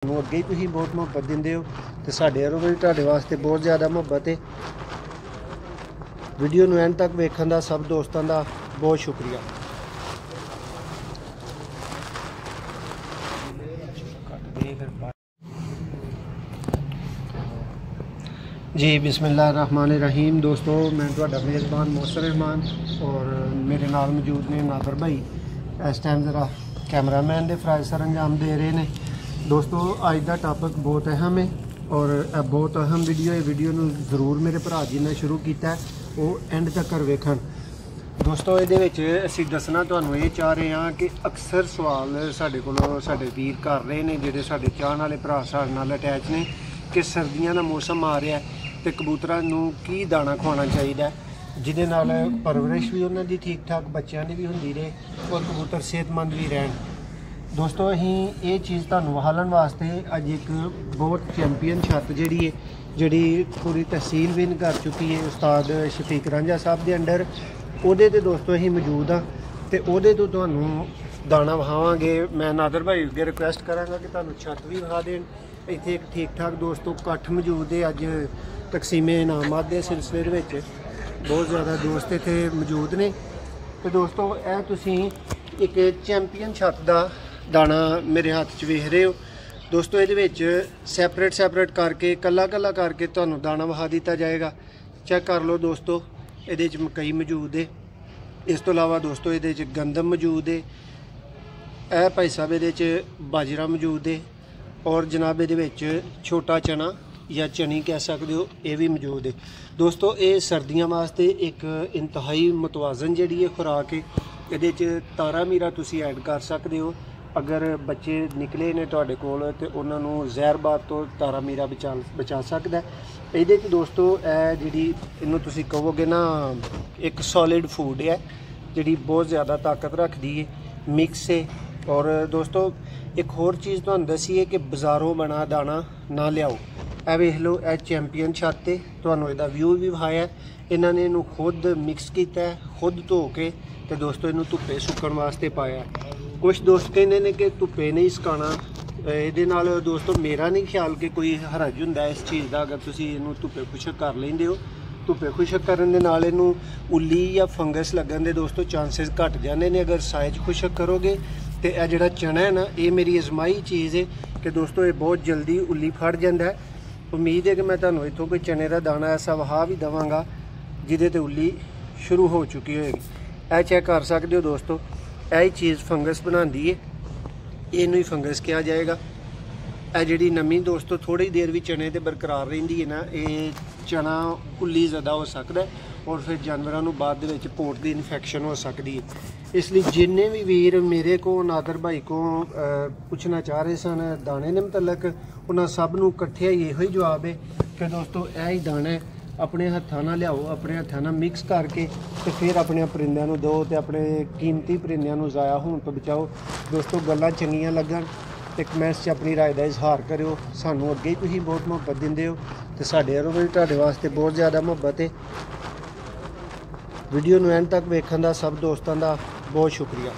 ਅੱਗੇ ਹੀ ਤੁਸੀਂ ਬਹੁਤ ਮੁਹੱਬਤ ਦਿੰਦੇ ਹੋ ਤੇ ਸਾਡੇ ਵੱਲੋਂ ਵੀ ਤੁਹਾਡੇ ਵਾਸਤੇ ਬਹੁਤ ਜ਼ਿਆਦਾ ਮੁਹੱਬਤ ਹੈ। ਵੀਡੀਓ ਨੂੰ ਐਂਡ ਤੱਕ ਵੇਖਣ ਦਾ ਸਭ ਦੋਸਤਾਂ ਦਾ ਬਹੁਤ ਸ਼ੁਕਰੀਆ। जी बिस्मिल्लाहिर्रहमानिर्रहीम। दोस्तों मैं तुहाडा मेज़बान मोहसिन रहमान और मेरे नाल मौजूद ने नादर भाई। इस टाइम ज़रा कैमरामैन दे फ़राइज़ सर अंजाम दे रहे हैं। दोस्तों अज का टॉपिक बहुत अहम है और बहुत अहम वीडियो है। वीडियो नूं ज़रूर मेरे भरा जी ने शुरू किया वो एंड तक वेखण। दोस्तों ये असीं दसना तुहानूं ये चाह रहे हैं कि अक्सर सवाल साडे कोलों साडे वीर कर रहे हैं जिहड़े साडे चाहण वाले भरा साडे नाल अटैच ने कि सर्दियों का मौसम आ रहा है तो कबूतरां नूं की दाना खवाना चाहिए जिहदे नाल परवरिश भी उन्हां दी ठीक ठाक बच्चों की भी होंदी रहे और कबूतर सेहतमंद भी रहन। दोस्तों असीं ये चीज़ तुहानूं विखाउण वास्ते अज एक बहुत चैंपीयन छत जिहड़ी पूरी तहसील विन कर चुकी है उस्ताद शफीक रांझा साहब के अंडर उहदे ते दोस्तों असीं मौजूद हाँ तो उहदे तो तुहानूं दाना विखावांगे। मैं नादर भाई अगे रिक्वेस्ट करांगा कि तुहानूं छत भी विखा देण। इत्थे एक ठीक ठाक दोस्तों कट्ठ मौजूद है। अज तकसीमे इनामात के सिलसिले में बहुत ज़्यादा दोस्त इत्थे मौजूद ने। तो दोस्तों यह तुसीं एक चैंपीयन छत का दाना मेरे हाथ च वेख रहे हो। दोस्तों ये सैपरेट करके कला करके तुहानूं दाना विखा दिता जाएगा। चेक कर लो दोस्तों ये मकई मौजूद है। इस तो अलावा दोस्तों ये गंदम मौजूद है। यह भाई साहब ये बाजरा मौजूद है और जनाब ये छोटा चना या चनी कह सकते हो ये भी मौजूद है। दोस्तों ये सर्दियों वास्ते एक इंतहाई मुतवाजन जी खुराक है। ये तारा मीरा तुसी ऐड कर सकते हो। अगर बच्चे निकले ने तुहाडे कोल ते उन्हां नूं जहरबाद तो तारा मीरा बचा सकता है। ये दोस्तों जी इनू तुसी कहोगे ना एक सॉलिड फूड है जी बहुत ज़्यादा ताकत रखती है मिक्स है। और दोस्तों एक होर चीज़ तुहानूं दसी है कि बाज़ारों बना दाना ना लियाओ। ए वेख लो ए चैंपीयन छत है तुहानूं इहदा व्यू भी विखाया। इन्हां ने इनू खुद मिक्स किया खुद धो के तो दोस्तों इनू धुप्पे सुकण वास्ते पाया। कुछ दोस्त कहते हैं कि धुप्पे नहीं सुकाना। ये दोस्तों मेरा नहीं ख्याल कि कोई हरज हुंदा इस चीज़ का अगर तुसीं इनू धुप्पे खुशक कर लेंदे हो। धुप्पे खुशक करन दे नाल इनू उल्ली या फंगस लगन दे दोस्तों चांसेस घट जाते हैं। अगर साइज खुशक करोगे तो यह जोड़ा चना है ना ये मेरी अजमाई चीज़ है कि दोस्तों ये बहुत जल्दी उल्ली फड़ जाता है। उम्मीद है कि मैं तुहानूं इत्थों कोई चने का दाना ऐसा वहा भी देवांगा जिहदे ते उल्ली शुरू हो चुकी होएगी। यह चेक कर सकते हो दोस्तों यही चीज़ फंगस बनाती है इनू ही फंगस कहा जाएगा। यह जी नमी दोस्तों थोड़ी देर भी चने ते बरकरार रहिंदी है ना ये चना उल्ली ज़्यादा हो सकता है और फिर जानवरों को बाद में पोट की इन्फेक्शन हो सकती है। इसलिए जिन्ने भी वीर मेरे को नादर भाई को पूछना चाह रहे सन दाने ने मतलब उन्होंने सब नूं कट्ठे इहो ही जवाब है कि दोस्तों यह दाना अपने हत्थां नाल लियाओ अपने हत्थां नाल मिक्स करके तो फिर अपने परिंदिਆਂ ਨੂੰ दो तो अपने कीमती परिंदिਆਂ ਨੂੰ ज़ाया होने तो बचाओ। दोस्तों गल्लां चंगियां लगन तो कमेंट्स अपनी राय का इजहार करो। सानू अगे ही तुसीं बहुत मुहब्बत दिंदे हो तो साडे वल्लों भी तुहाडे वास्ते बहुत ज़्यादा मुहब्बत है। वीडियो नूं एंड तक वेखण दा सब दोस्तां दा बहुत शुक्रिया।